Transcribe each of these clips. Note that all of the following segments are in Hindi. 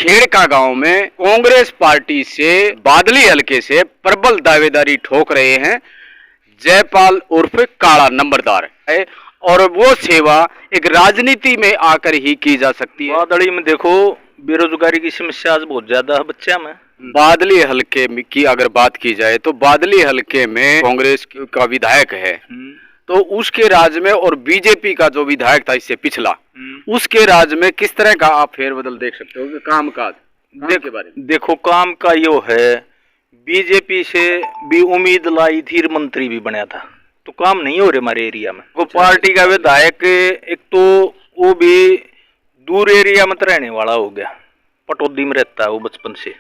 खेड़का गांव में कांग्रेस पार्टी से बादली हलके से प्रबल दावेदारी ठोक रहे हैं जयपाल उर्फ काला नंबरदार है और वो सेवा एक राजनीति में आकर ही की जा सकती है। बादली में देखो बेरोजगारी की समस्या आज बहुत ज्यादा है बच्चा में। बादली हलके की अगर बात की जाए तो बादली हलके में कांग्रेस का विधायक है, तो उसके राज में और बीजेपी का जो विधायक था इससे पिछला, उसके राज में किस तरह का आप फेरबदल देख सकते हो काम के बारे में? देखो काम का यो है, बीजेपी से भी उम्मीद लाई थी, मंत्री भी बना था, तो काम नहीं हो रहे हमारे एरिया में। वो पार्टी का विधायक एक तो वो भी दूर एरिया में रहने वाला हो गया, पटौदी में रहता है वो बचपन से।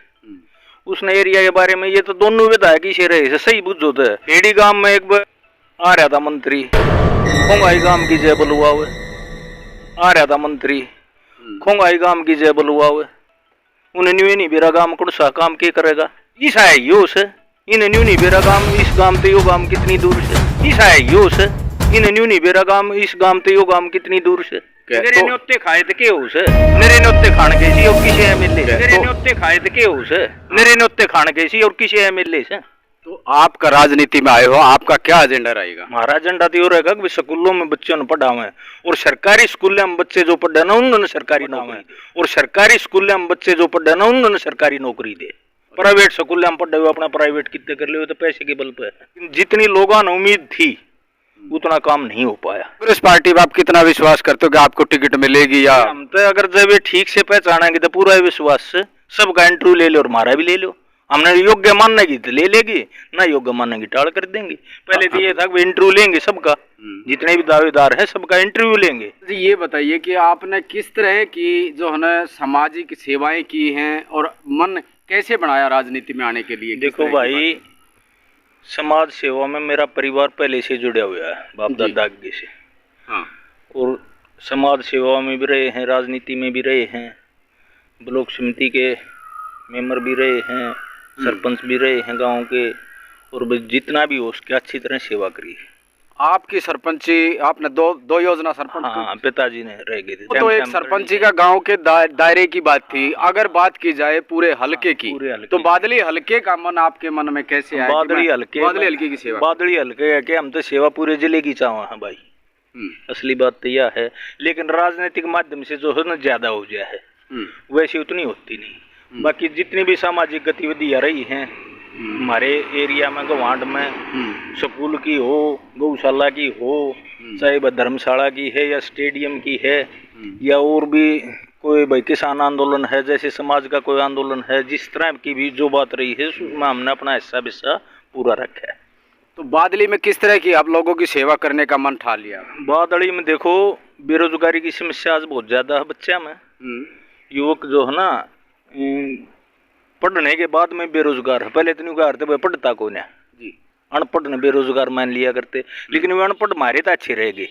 उसने एरिया के बारे में, ये तो दोनों विधायक ही से रहे सही बुझो तो है। एडी गांव में एक बार आ रहा था मंत्री, खोंगाई गांव की जय बलुआ हुए आ रहा था मंत्री, खोंगाई गांव की जय बलुआ हुए। उन्हें न्यू नहीं बेरा गांव कुछ सा काम के करेगा, ईसा है यो से इन्हें न्यू नहीं बेरा गांव, इस गांव ते यो गांव कितनी दूर से, ईसा है यो से इन्हें न्यू नहीं बेरा गांव, इस गांव ते यो गांव कितनी दूर से। मेरे न्योते खाए थे के हो से, मेरे न्योते खान के सी और किसी एमएलए से, मेरे न्योते खाए थे के हो से, मेरे न्योते खान के सी और किसी एमएलए से। तो आपका राजनीति में आए हो, आपका क्या एजेंडा रहेगा? हमारा एजेंडा तो ये रहेगा कि स्कूलों में बच्चों ने पढ़ावे और सरकारी स्कूलों में बच्चे जो पढ़े ना उन्होंने सरकारी नौकरी, और सरकारी स्कूलों में बच्चे जो पढ़े ना उन्होंने सरकारी नौकरी दे। प्राइवेट स्कूलों में पढ़े हुए अपना प्राइवेट कितने कर ले तो पैसे के बल पे, जितनी लोगों ने उम्मीद थी उतना काम नहीं हो पाया। कांग्रेस पार्टी में आप कितना विश्वास करते हो कि आपको टिकट मिलेगी? या हम तो अगर जब ये ठीक से पहचानेंगे तो पूरा विश्वास से सबका इंटरव्यू ले लो और हमारा भी ले लो। हमने योग्य मानेगी तो ले लेगी, ना योग्य मानेगी टाल कर देंगे। पहले तो ये था कि इंटरव्यू लेंगे सबका, जितने भी दावेदार है सबका इंटरव्यू लेंगे। ये बताइए कि आपने किस तरह की जो है ना सामाजिक सेवाएं की हैं और मन कैसे बनाया राजनीति में आने के लिए? देखो भाई, समाज सेवा में मेरा परिवार पहले से जुड़ा हुआ है, बाप दादा के से। हाँ। और समाज सेवा में भी रहे हैं, राजनीति में भी रहे हैं, ब्लॉक समिति के मेंबर भी रहे हैं, सरपंच भी रहे हैं गांव के, और जितना भी हो उसकी अच्छी तरह सेवा करी है। आपकी सरपंची आपने दो योजना सरपंच? हाँ, पिताजी ने रह गए थे। तो एक सरपंची का गांव के दायरे की बात थी। अगर बात की जाए पूरे हलके की, तो बादली हलके का मन आपके मन में कैसे आया? बादली हलके की सेवा, बादली हल्के है कि हम तो सेवा पूरे जिले की चाहवा है भाई। असली बात तो यह है, लेकिन राजनीतिक माध्यम से जो है ना ज्यादा हो गया है, वैसे उतनी होती नहीं। बाकी जितनी भी सामाजिक गतिविधियां रही हैं हमारे एरिया में, गवांड में, स्कूल की हो, गौशाला की हो, चाहे वह धर्मशाला की है या स्टेडियम की है, या और भी कोई भाई किसान आंदोलन है, जैसे समाज का कोई आंदोलन है, जिस तरह की भी जो बात रही है उसमें हमने अपना हिस्सा पूरा रखा है। तो बादली में किस तरह की आप लोगों की सेवा करने का मन ठान लिया? बादली में देखो बेरोजगारी की समस्या आज बहुत ज्यादा है बच्चा में। युवक जो है ना पढ़ने के बाद में बेरोजगार है। पहले तो नहीं करते भाई पढ़ता कौन है जी, अनपढ़ ने बेरोजगार मान लिया करते, लेकिन वे अनपढ़ मारे तो अच्छे रह गए।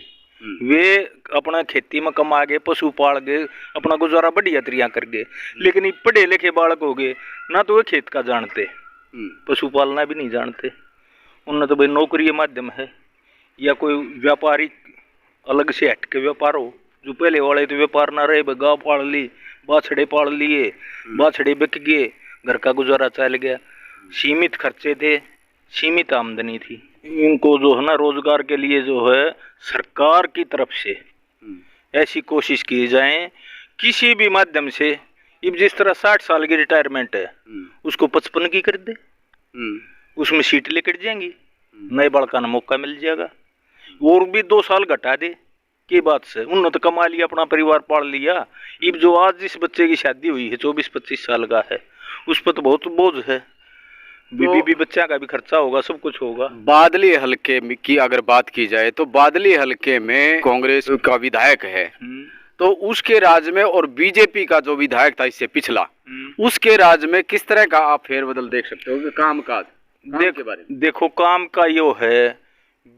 वे अपना खेती में कमा गए, पशु पाल गए, अपना गुजारा बढ़िया तरीका कर गए। लेकिन पढ़े लिखे बालक हो गए ना, तो वे खेत का जानते, पशु पालना भी नहीं जानते। उन्हें तो भाई नौकरी के माध्यम है या कोई व्यापारिक अलग से हट के व्यापार हो। जो पहले वाले तो व्यापार ना रहे, गाँव पाल ली, बाछड़े पाल लिए, बाछड़े बिक गए, घर का गुजारा चल गया। सीमित खर्चे थे, सीमित आमदनी थी। इनको जो है ना रोजगार के लिए जो है सरकार की तरफ से ऐसी कोशिश की जाए किसी भी माध्यम से। अब जिस तरह 60 साल की रिटायरमेंट है उसको 55 की कर दे, उसमें सीट लेकर जाएंगी, नए बड़का ना मौका मिल जाएगा। और भी 2 साल घटा दे की बात से उन्होंने तो कमा लिया, अपना परिवार पाल लिया। अब जो आज जिस बच्चे की शादी हुई है 24-25 साल का है, उस पर तो बहुत बोझ है। बीबी भी बच्चा का भी खर्चा होगा, सब कुछ होगा। बादली हलके की अगर बात की जाए तो बादली हलके में कांग्रेस का विधायक है, तो उसके राज में और बीजेपी का जो विधायक था इससे पिछला, उसके राज में किस तरह का आप फेरबदल देख सकते हो? काम के बारे में देखो काम का यो है,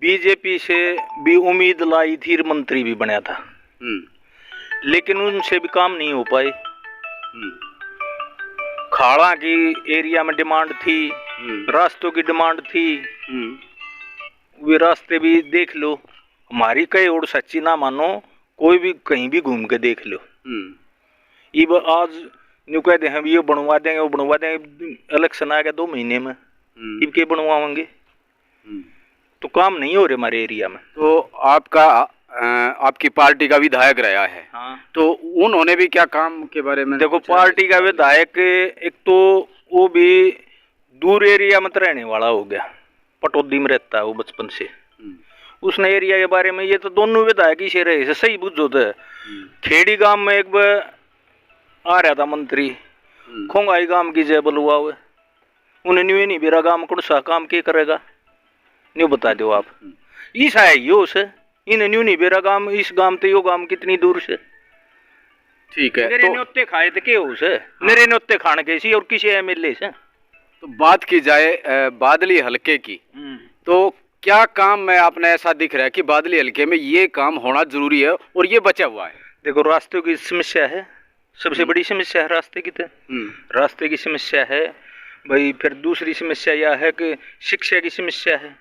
बीजेपी से भी उम्मीद लाई थी, मंत्री भी बना था, लेकिन उनसे भी काम नहीं हो पाए। खाड़ा की एरिया में डिमांड थी, रास्तों की डिमांड थी, वे रास्ते भी देख लो, हमारी कई और सच्ची ना मानो, कोई भी कहीं भी घूम के देख लो। अब आज न्यू कहते हैं ये बनवा देंगे वो बनवा देंगे, इलेक्शन आ गया 2 महीने में, इनके बनवाएंगे तो काम नहीं हो रहे हमारे एरिया में। तो आपकी पार्टी का विधायक रहा है। हाँ। तो उन्होंने भी क्या काम के बारे में? देखो पार्टी का विधायक एक तो वो भी दूर एरिया में रहने वाला हो गया, पटौदी में रहता है वो बचपन से, उसने एरिया के बारे में, ये तो दोनों विधायक ही से रहे सही बुझो तो। खेड़ी गांव में एक बार आ रहा था मंत्री, खोंगाई गांव की जय बलुआ हुए, उन्हें न्यू नहीं बेरा गांव कौन सा काम के करेगा न्यू बता दो आप। ईसा है यो से इन्हें न्यू नहीं बेरा गांव, इस गांव ते यो गांव कितनी दूर से। ठीक है, मेरे न्योते खाए थे के हो से, मेरे न्योते खाने के सी और किसी एमएलए से। तो बात की जाए बादली हलके की, तो क्या काम में आपने ऐसा दिख रहा है कि बादली हलके में ये काम होना जरूरी है और ये बचा हुआ है? देखो रास्तों की समस्या है, सबसे बड़ी समस्या है रास्ते की, तो रास्ते की समस्या है भाई। फिर दूसरी समस्या यह है कि शिक्षा की समस्या है।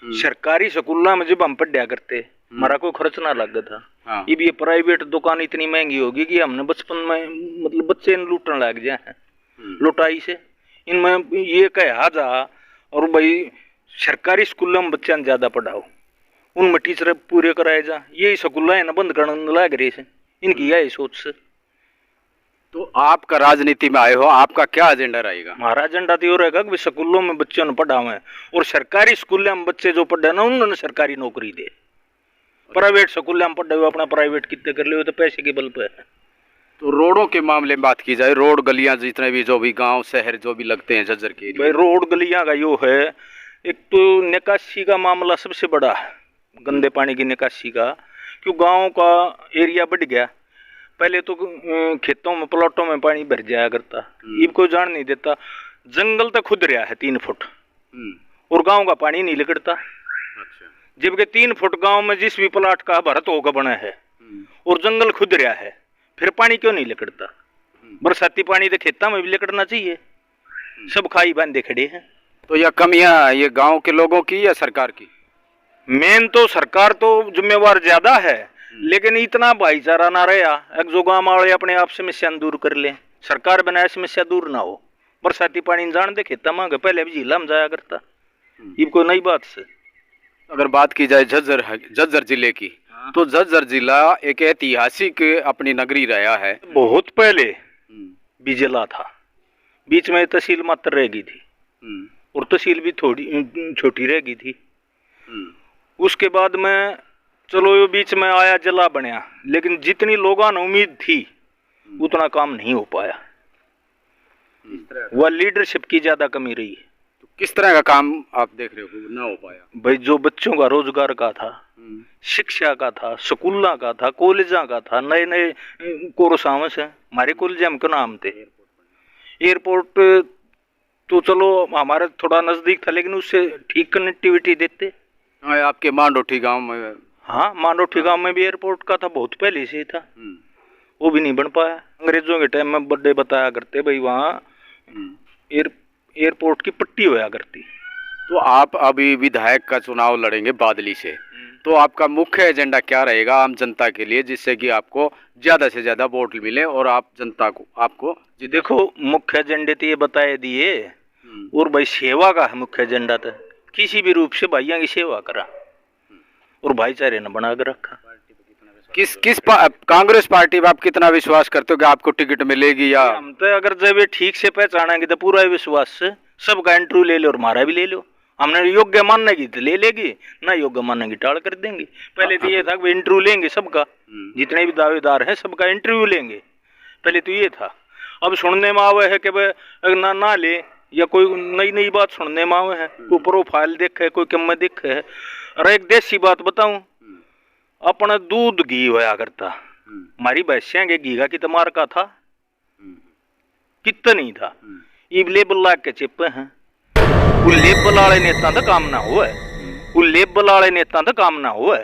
सरकारी स्कूलों में जब हम पढ़ा करते हमारा कोई खर्च ना लगता था। हाँ। ये प्राइवेट दुकान इतनी महंगी होगी कि हमने बचपन में मतलब बच्चे लूटने लग जाए लुटाई से। इनमें ये कहा जा और भाई सरकारी स्कूलों में बच्चा ज्यादा पढ़ाओ, उनमें टीचर पूरे कराए जा, यही स्कूल है ना बंद करने लग रहे से, इनकी यही सोच से। तो आपका राजनीति में आए हो, आपका क्या एजेंडा रहेगा? हमारा एजेंडा तो ये रहेगा कि स्कूलों में बच्चों ने पढ़ावे और सरकारी स्कूलों में बच्चे जो पढ़े ना उन्होंने सरकारी नौकरी दे। प्राइवेट स्कूलों में पढ़े हुए अपना प्राइवेट कितने कर ले तो पैसे के बल पे है। तो रोडों के मामले में बात की जाए, रोड गलियां जितने भी जो भी गांव शहर जो भी लगते हैं झज्जर के, भाई रोड गलियां का यो है, एक तो निकासी का मामला सबसे बड़ा है, गंदे पानी की निकासी का, क्यों गाँव का एरिया बढ़ गया। पहले तो खेतों में प्लॉटों में पानी भर जाया करता, अब कोई जान नहीं देता। जंगल तो खुद रहा है 3 फुट और गांव का पानी नहीं निकलता। अच्छा। जबकि 3 फुट गांव में जिस भी प्लाट का भरत होगा बना है और जंगल खुद रहा है, फिर पानी क्यों नहीं निकलता? बरसाती पानी तो खेतों में भी निकलना चाहिए, सब खाई बांधे खड़े हैं। तो यह कमियां ये गांव के लोगों की या सरकार की? मेन तो सरकार तो जिम्मेवार ज्यादा है, लेकिन इतना भाईचारा ना रहा। एक जो गांव वाले अपने आप समस्या दूर कर ले, सरकार बनाए समस्या दूर ना हो। बरसाती पानी जान दे खेता मांगे, पहले भी झीला में जाया करता, ये कोई नई बात से। अगर बात की जाए झज्जर जिले की, तो झज्जर जिला एक ऐतिहासिक अपनी नगरी रहा है। बहुत पहले भी जिला था, बीच में तहसील मात्र रह गई थी और तहसील भी थोड़ी छोटी रह गई थी। उसके बाद में चलो ये बीच में आया जिला बनया, लेकिन जितनी लोगों ने उम्मीद थी उतना काम नहीं हो पाया। वह लीडरशिप की ज्यादा कमी रही है। तो किस तरह का काम आप देख रहे हो ना हो पाया? भाई जो बच्चों का रोजगार का था, शिक्षा का था, स्कूलों का था, कॉलेजा का था, नए नए कोर्स है हमारे कॉलेज में, क्यों नाम थे एयरपोर्ट, तो चलो हमारे थोड़ा नजदीक था लेकिन उससे ठीक कनेक्टिविटी देते। आपके मांडोठी गांव में? हाँ, मांडोठी गांव में भी एयरपोर्ट का था, बहुत पहले से ही था, वो भी नहीं बन पाया। अंग्रेजों के टाइम में बड़े बताया करते भाई वहाँ एयरपोर्ट की पट्टी होया करती। तो आप अभी विधायक का चुनाव लड़ेंगे बादली से, तो आपका मुख्य एजेंडा क्या रहेगा आम जनता के लिए, जिससे कि आपको ज्यादा से ज्यादा वोट मिले और आप जनता को आपको जी? देखो मुख्य एजेंडे तो ये बताए दिए, और भाई सेवा का है मुख्य एजेंडा, तो किसी भी रूप से भाइयों की सेवा करा और भाईचारे ने बना कर रखा। कांग्रेस पार्टी में आप कितना विश्वास करते हो कि आपको टिकट मिलेगी? या हम तो अगर जब ये ठीक से पहचानेंगे तो पूरा विश्वास से सबका इंटरव्यू ले लो और हमारा भी ले लो। हमने योग्य मानेगी तो ले लेगी, ना योग्य मानेगी टाल कर देंगे। पहले तो ये था कि इंटरव्यू लेंगे सबका, जितने भी दावेदार हैं सबका इंटरव्यू लेंगे, पहले तो ये था। अब सुनने में आवे है कि भाई ना ले, या कोई नई बात सुनने में आवे है, कोई प्रोफाइल देखे, कोई कीमत देखे है। और एक देसी बात बताऊं, अपना दूध घी होया करता, हमारी भैंसियां के घी का कितना मार का था, कितना नहीं था। ये लेबल लाग के चिपे हैं, वो लेबल वाले नेता तो काम ना हुआ, वो लेबल वाले नेता तो काम ना हुआ।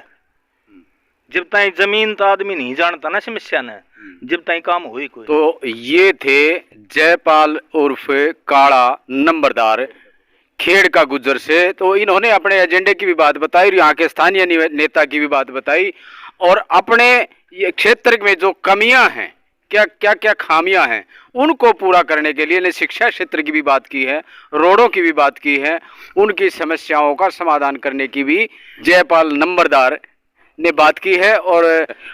जब तक जमीन तो आदमी नहीं जानता ना समस्या ने, जब तक काम हुई कोई। तो ये थे जयपाल उर्फ काड़ा नंबरदार खेड़ का गुज्जर से। तो इन्होंने अपने एजेंडे की भी बात बताई, यहाँ के स्थानीय नेता की भी बात बताई, और अपने ये क्षेत्र में जो कमियां हैं क्या क्या क्या खामियां हैं, उनको पूरा करने के लिए ने शिक्षा क्षेत्र की भी बात की है, रोडों की भी बात की है, उनकी समस्याओं का समाधान करने की भी जयपाल नंबरदार ने बात की है और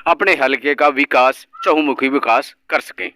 अपने हलके का विकास, चहुमुखी विकास कर सकें।